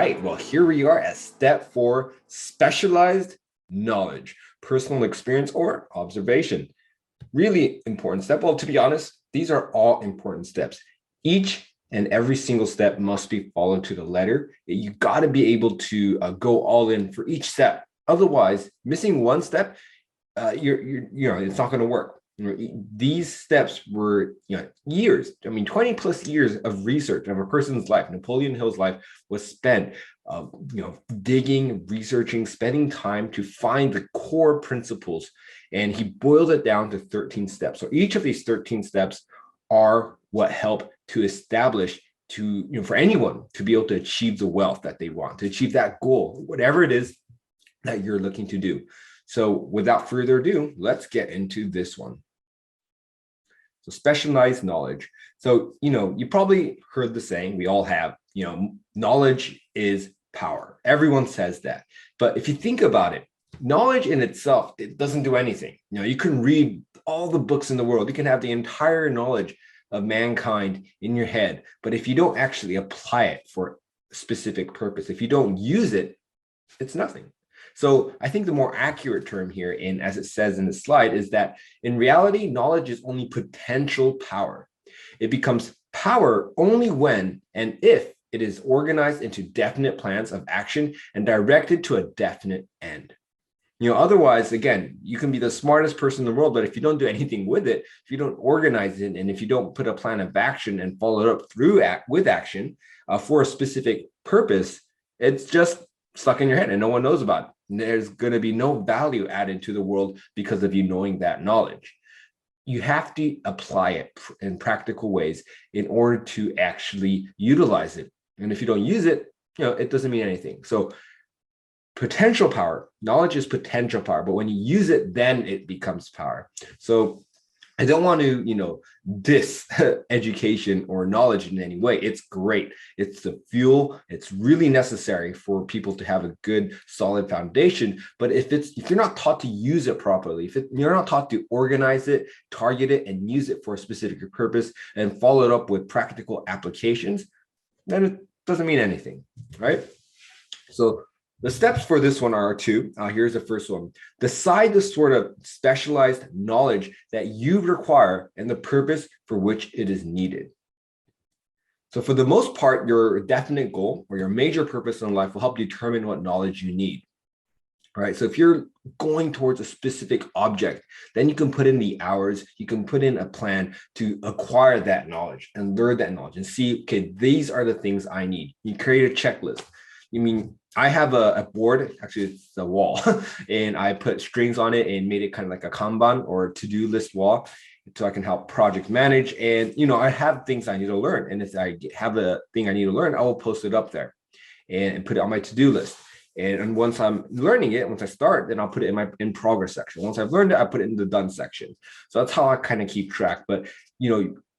right. Well, here we are at step 4, specialized knowledge, personal experience or observation. Really important step. Well, to be honest, these are all important steps. Each and every single step must be followed to the letter. You got to be able to go all in for each step. Otherwise, missing one step, it's not going to work. These steps were, years. I mean, 20 plus years of research of a person's life. Napoleon Hill's life was spent, digging, researching, spending time to find the core principles. And he boiled it down to 13 steps. So each of these 13 steps are what help to establish for anyone to be able to achieve the wealth that they want, to achieve that goal, whatever it is that you're looking to do. So without further ado, let's get into this one. So specialized knowledge. So, you probably heard the saying, we all have, knowledge is power. Everyone says that. But if you think about it, knowledge in itself, it doesn't do anything. You can read all the books in the world. You can have the entire knowledge of mankind in your head. But if you don't actually apply it for a specific purpose, if you don't use it, it's nothing. So I think the more accurate term here, and as it says in the slide, is that in reality, knowledge is only potential power. It becomes power only when and if it is organized into definite plans of action and directed to a definite end. Otherwise, again, you can be the smartest person in the world, but if you don't do anything with it, if you don't organize it, and if you don't put a plan of action and follow it up with action for a specific purpose, it's just stuck in your head and no one knows about it. There's going to be no value added to the world because of you knowing that knowledge. You have to apply it in practical ways in order to actually utilize it. And if you don't use it, it doesn't mean anything. So potential power, knowledge is potential power, but when you use it, then it becomes power. So I don't want to, diss education or knowledge in any way. It's great. It's the fuel. It's really necessary for people to have a good, solid foundation. But if you're not taught to use it properly, if you're not taught to organize it, target it, and use it for a specific purpose, and follow it up with practical applications, then it doesn't mean anything, right? So the steps for this one are 2. Here's the first one. Decide the sort of specialized knowledge that you require and the purpose for which it is needed. So for the most part, your definite goal or your major purpose in life will help determine what knowledge you need. All right. So if you're going towards a specific object, then you can put in the hours, you can put in a plan to acquire that knowledge and learn that knowledge and see, okay, these are the things I need. You create a checklist. I have a board, actually it's a wall, and I put strings on it and made it kind of like a Kanban or to-do list wall so I can help project manage. And, I have things I need to learn. And if I have a thing I need to learn, I will post it up there and put it on my to-do list. And once I'm learning it, once I start, then I'll put it in my in progress section. Once I've learned it, I put it in the done section. So that's how I kind of keep track. But,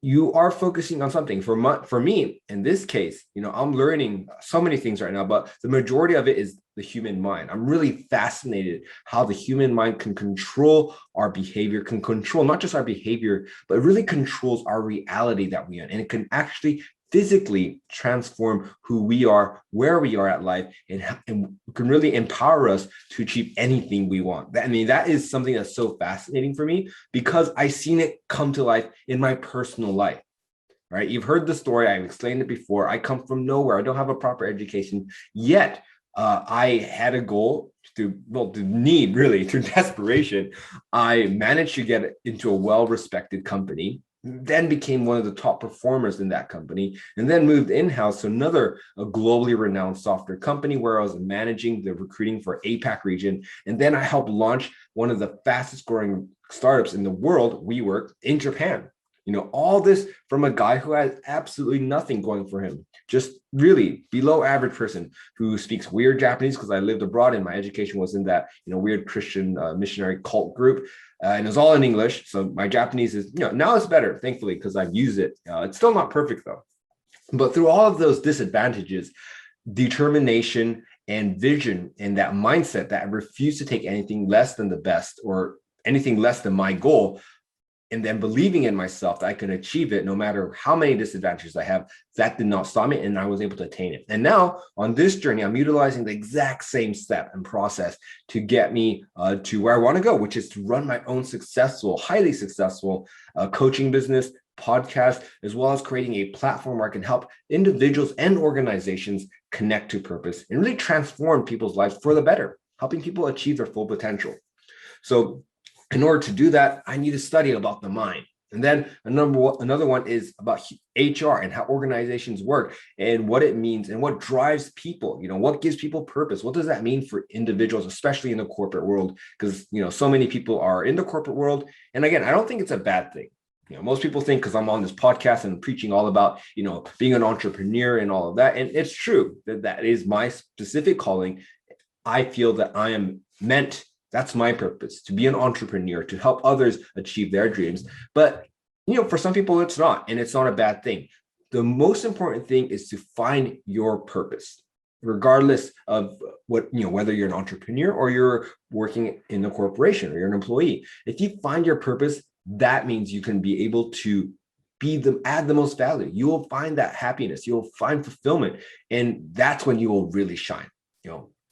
you are focusing on something. For me, in this case, I'm learning so many things right now, but the majority of it is the human mind. I'm really fascinated how the human mind can control our behavior, can control not just our behavior, but it really controls our reality that we are in. And it can actually physically transform who we are, where we are at life, and can really empower us to achieve anything we want. That is something that's so fascinating for me because I've seen it come to life in my personal life. Right? You've heard the story. I've explained it before. I come from nowhere. I don't have a proper education yet. I had a goal through desperation. I managed to get into a well-respected company, then became one of the top performers in that company, and then moved in-house to a globally renowned software company where I was managing the recruiting for APAC region. And then I helped launch one of the fastest growing startups in the world, WeWork, in Japan. All this from a guy who has absolutely nothing going for him, just really below average person who speaks weird Japanese because I lived abroad and my education was in that, weird Christian missionary cult group. And it was all in English. So my Japanese is, now it's better, thankfully, because I've used it. It's still not perfect, though. But through all of those disadvantages, determination and vision and that mindset that I refuse to take anything less than the best or anything less than my goal, and then believing in myself that I can achieve it no matter how many disadvantages I have. That did not stop me, and I was able to attain it. And now on this journey, I'm utilizing the exact same step and process to get me to where I want to go, which is to run my own successful, highly successful coaching business, podcast, as well as creating a platform where I can help individuals and organizations connect to purpose and really transform people's lives for the better, helping people achieve their full potential. So in order to do that, I need to study about the mind. And then another one is about HR and how organizations work and what it means and what drives people. What gives people purpose? What does that mean for individuals, especially in the corporate world? Because, so many people are in the corporate world. And again, I don't think it's a bad thing. Most people think because I'm on this podcast and preaching all about, being an entrepreneur and all of that. And it's true that is my specific calling. I feel that I am meant. That's my purpose, to be an entrepreneur, to help others achieve their dreams. But, for some people, it's not, and it's not a bad thing. The most important thing is to find your purpose, regardless of what, whether you're an entrepreneur or you're working in a corporation or you're an employee. If you find your purpose, that means you can be able to add the most value. You will find that happiness, you'll find fulfillment, and that's when you will really shine.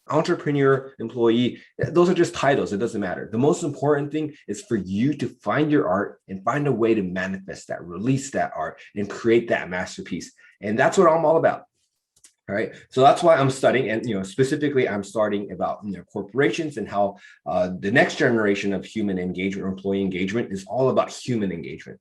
Entrepreneur, employee, those are just titles. It doesn't matter. The most important thing is for you to find your art and find a way to manifest that, release that art, and create that masterpiece. And that's what I'm all about. All right. So that's why I'm studying, and specifically, I'm starting about corporations and how the next generation of human engagement or employee engagement is all about human engagement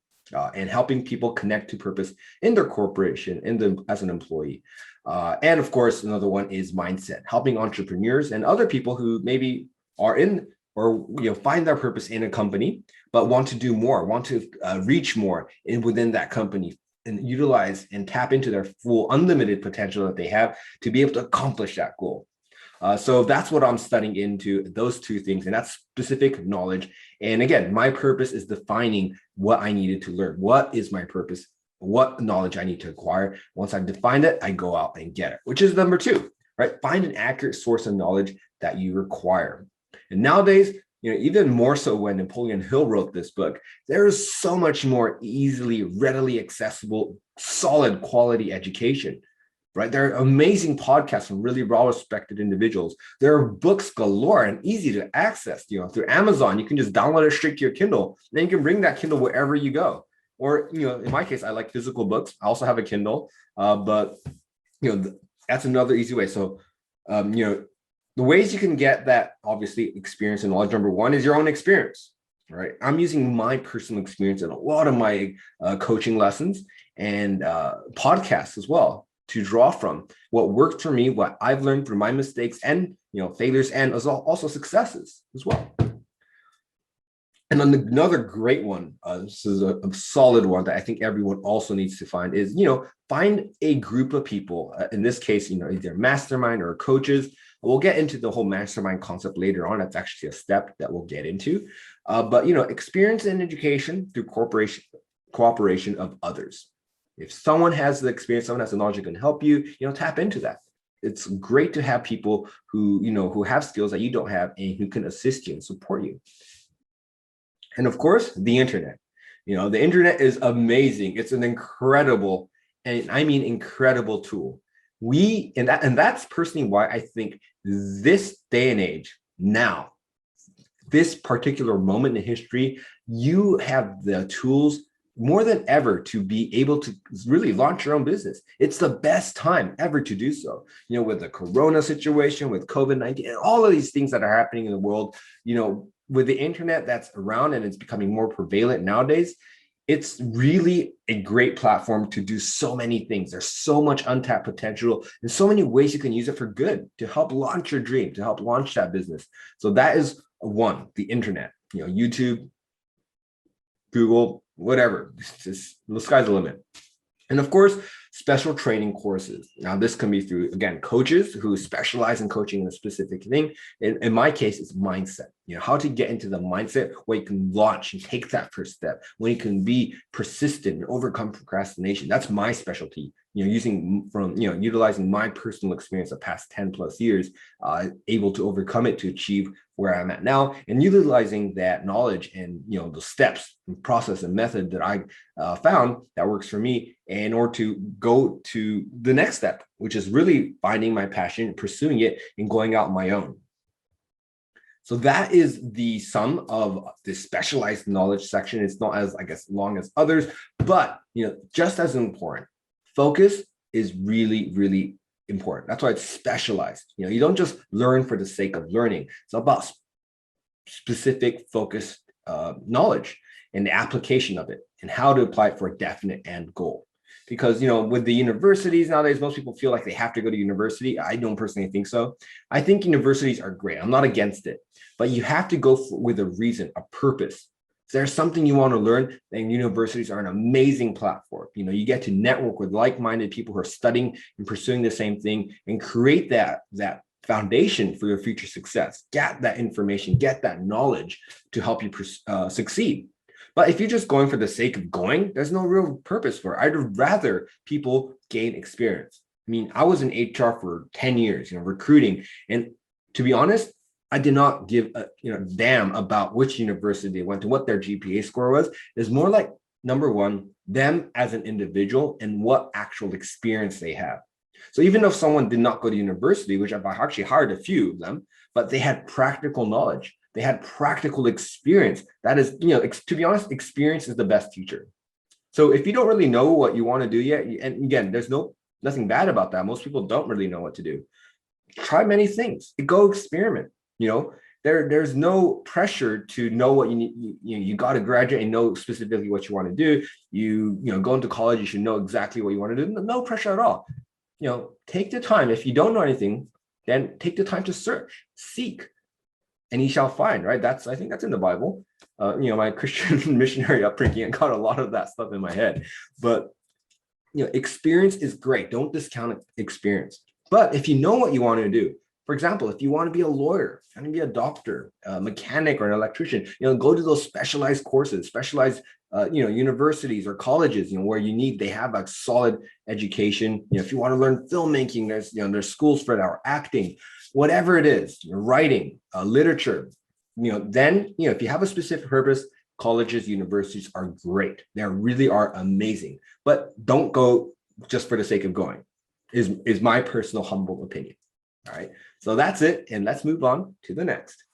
and helping people connect to purpose in their corporation, as an employee. And of course, another one is mindset, helping entrepreneurs and other people who maybe are in or find their purpose in a company, but want to do more, want to reach more within that company and utilize and tap into their full unlimited potential that they have to be able to accomplish that goal. So that's what I'm studying into, those two things, and that's specific knowledge. And again, my purpose is defining what I needed to learn. What is my purpose? What knowledge I need to acquire. Once I've defined it, I go out and get it, which is number two, right? Find an accurate source of knowledge that you require. And nowadays, even more so when Napoleon Hill wrote this book, there is so much more easily, readily accessible, solid quality education, right? There are amazing podcasts from really well-respected individuals. There are books galore and easy to access, through Amazon. You can just download it straight to your Kindle, and then you can bring that Kindle wherever you go. Or, in my case, I like physical books. I also have a Kindle, but, that's another easy way. So, the ways you can get that, obviously, experience and knowledge, number one is your own experience, right? I'm using my personal experience in a lot of my coaching lessons and podcasts as well to draw from what worked for me, what I've learned through my mistakes and, failures, and also successes as well. And another great one, this is a solid one that I think everyone also needs to find is, find a group of people, in this case, either mastermind or coaches. We'll get into the whole mastermind concept later on. That's actually a step that we'll get into. But, experience and education through cooperation of others. If someone has the experience, someone has the knowledge that can help you, tap into that. It's great to have people who have skills that you don't have and who can assist you and support you. And of course, the internet. The internet is amazing. It's an incredible, and I mean incredible tool. And that's personally why I think this day and age now, this particular moment in history, you have the tools more than ever to be able to really launch your own business. It's the best time ever to do so. With the Corona situation, with COVID-19, and all of these things that are happening in the world, with the internet that's around and it's becoming more prevalent nowadays, it's really a great platform to do so many things. There's so much untapped potential and so many ways you can use it for good to help launch your dream, to help launch that business. So that is one, the internet, YouTube, Google, whatever. The sky's the limit. And of course, special training courses. Now, this can be through, again, coaches who specialize in coaching in a specific thing. In my case, it's mindset. How to get into the mindset where you can launch and take that first step, when you can be persistent and overcome procrastination. That's my specialty. utilizing my personal experience the past 10 plus years, able to overcome it to achieve where I'm at now, and utilizing that knowledge and the steps and process and method that I found that works for me in order to go to the next step, which is really finding my passion, pursuing it, and going out on my own. So that is the sum of the specialized knowledge section. It's not as, I guess, long as others, but just as important. Focus is really, really important. That's why it's specialized. You don't just learn for the sake of learning. It's about specific focused knowledge and the application of it and how to apply it for a definite end goal. Because with the universities nowadays, most people feel like they have to go to university. I don't personally think so. I think universities are great. I'm not against it, but you have to go with a reason, a purpose. If there's something you want to learn, then universities are an amazing platform. You get to network with like-minded people who are studying and pursuing the same thing and create that foundation for your future success. Get that information, get that knowledge to help you succeed. But if you're just going for the sake of going, there's no real purpose for it. I'd rather people gain experience. I mean, I was in HR for 10 years, recruiting. And to be honest, I did not give a damn about which university they went to, what their GPA score was. It's more like, number one, them as an individual and what actual experience they have. So even if someone did not go to university, which I've actually hired a few of them, but they had practical knowledge. They had practical experience. That is, to be honest, experience is the best teacher. So if you don't really know what you want to do yet, and again, there's nothing bad about that. Most people don't really know what to do. Try many things. Go experiment. There's no pressure to know what you need. You got to graduate and know specifically what you want to do. You go into college, you should know exactly what you want to do. No pressure at all. Take the time. If you don't know anything, then take the time to search, seek, and ye shall find, right? I think that's in the Bible. My Christian missionary upbringing, I got a lot of that stuff in my head. But experience is great. Don't discount experience. But if you know what you want to do, for example, if you want to be a lawyer, if you want to be a doctor, a mechanic, or an electrician, go to those specialized courses, specialized universities or colleges, where they have a solid education. If you want to learn filmmaking, there's schools for that, or acting, whatever it is, writing, literature, then, if you have a specific purpose, colleges, universities are great. They really are amazing, but don't go just for the sake of going is my personal humble opinion. All right. So that's it. And let's move on to the next.